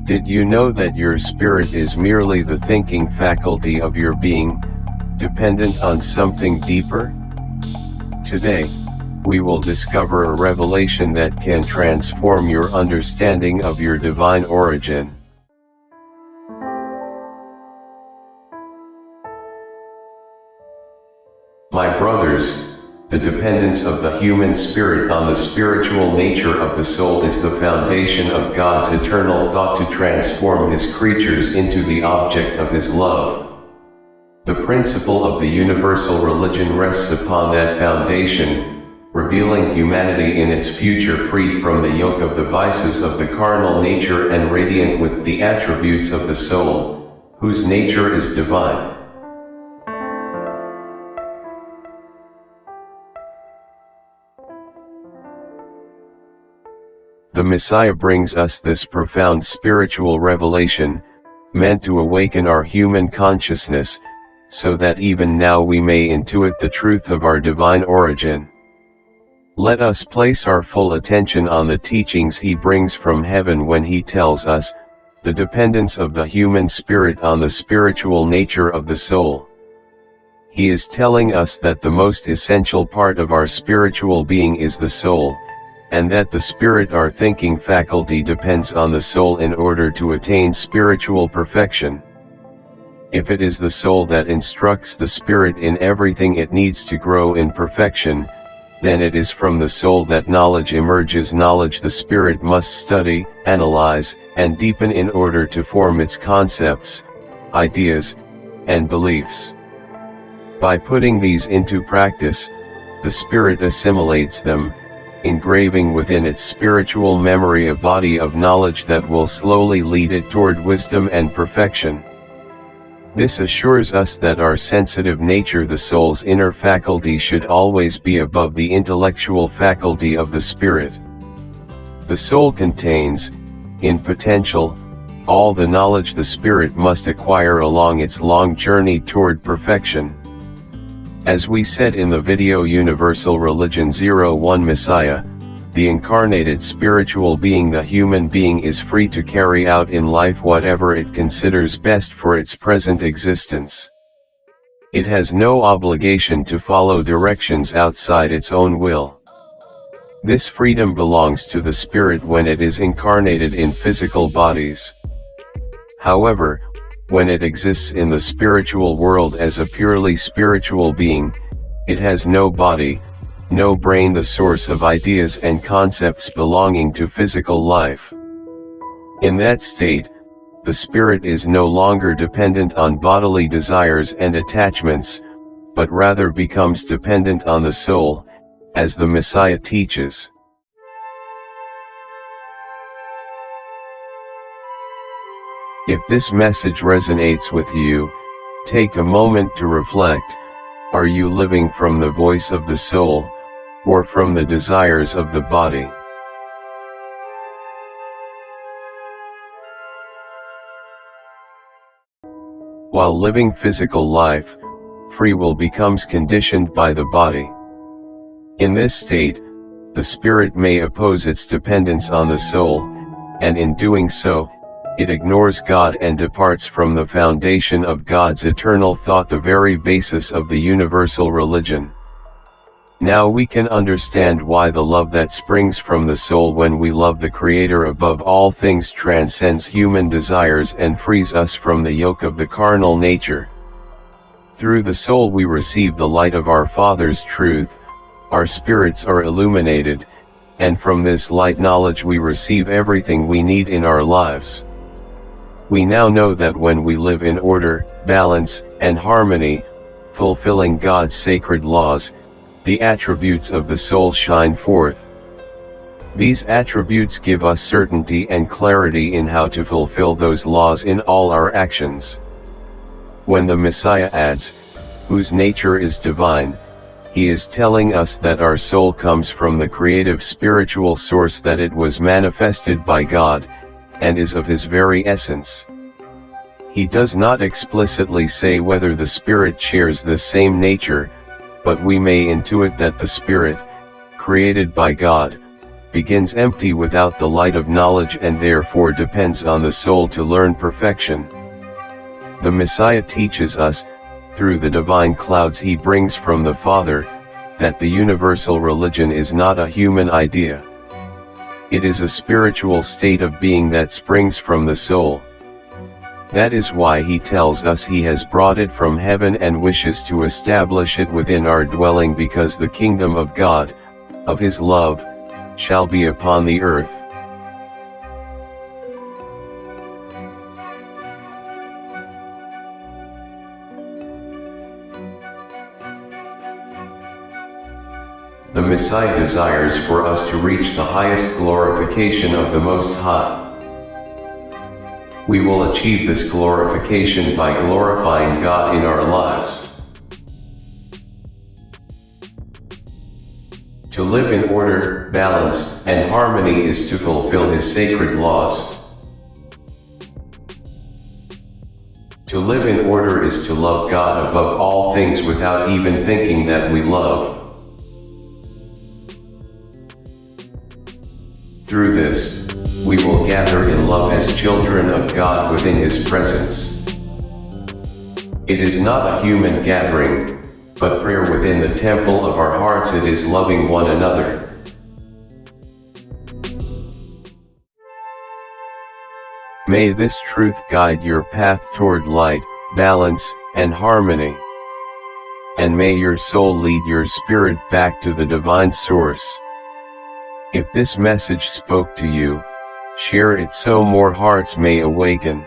Did you know that your spirit is merely the thinking faculty of your being, dependent on something deeper? Today, we will discover a revelation that can transform your understanding of your divine origin. My brothers, the dependence of the human spirit on the spiritual nature of the soul is the foundation of God's eternal thought to transform His creatures into the object of His love. The principle of the universal religion rests upon that foundation, revealing humanity in its future freed from the yoke of the vices of the carnal nature and radiant with the attributes of the soul, whose nature is divine. The Messiah brings us this profound spiritual revelation, meant to awaken our human consciousness, so that even now we may intuit the truth of our divine origin. Let us place our full attention on the teachings He brings from heaven when He tells us, the dependence of the human spirit on the spiritual nature of the soul. He is telling us that the most essential part of our spiritual being is the soul, and that the spirit, our thinking faculty, depends on the soul in order to attain spiritual perfection. If it is the soul that instructs the spirit in everything it needs to grow in perfection, then it is from the soul that knowledge emerges, knowledge the spirit must study, analyze, and deepen in order to form its concepts, ideas, and beliefs. By putting these into practice, the spirit assimilates them, engraving within its spiritual memory a body of knowledge that will slowly lead it toward wisdom and perfection. This assures us that our sensitive nature, the soul's inner faculty, should always be above the intellectual faculty of the spirit. The soul contains, in potential, all the knowledge the spirit must acquire along its long journey toward perfection. As we said in the video Universal Religion 01 Messiah, the incarnated spiritual being, the human being, is free to carry out in life whatever it considers best for its present existence. It has no obligation to follow directions outside its own will. This freedom belongs to the spirit when it is incarnated in physical bodies. However, when it exists in the spiritual world as a purely spiritual being, it has no body, no brain, the source of ideas and concepts belonging to physical life. In that state, the spirit is no longer dependent on bodily desires and attachments, but rather becomes dependent on the soul, as the Messiah teaches. If this message resonates with you, take a moment to reflect. Are you living from the voice of the soul, or from the desires of the body? While living physical life, free will becomes conditioned by the body. In this state, the spirit may oppose its dependence on the soul, and in doing so, it ignores God and departs from the foundation of God's eternal thought, the very basis of the universal religion. Now we can understand why the love that springs from the soul when we love the Creator above all things transcends human desires and frees us from the yoke of the carnal nature. Through the soul we receive the light of our Father's truth, our spirits are illuminated, and from this light knowledge we receive everything we need in our lives. We now know that when we live in order, balance, and harmony, fulfilling God's sacred laws, the attributes of the soul shine forth. These attributes give us certainty and clarity in how to fulfill those laws in all our actions. When the Messiah adds, whose nature is divine, he is telling us that our soul comes from the creative spiritual source, that it was manifested by God, and is of His very essence. He does not explicitly say whether the spirit shares the same nature, but we may intuit that the spirit, created by God, begins empty without the light of knowledge and therefore depends on the soul to learn perfection. The Messiah teaches us, through the divine clouds he brings from the Father, that the universal religion is not a human idea. It is a spiritual state of being that springs from the soul. That is why he tells us he has brought it from heaven and wishes to establish it within our dwelling, because the kingdom of God, of his love, shall be upon the earth. The Messiah desires for us to reach the highest glorification of the Most High. We will achieve this glorification by glorifying God in our lives. To live in order, balance, and harmony is to fulfill his sacred laws. To live in order is to love God above all things without even thinking that we love. Through this, we will gather in love as children of God within his presence. It is not a human gathering, but prayer within the temple of our hearts. It is loving one another. May this truth guide your path toward light, balance, and harmony. And may your soul lead your spirit back to the divine source. If this message spoke to you, share it so more hearts may awaken.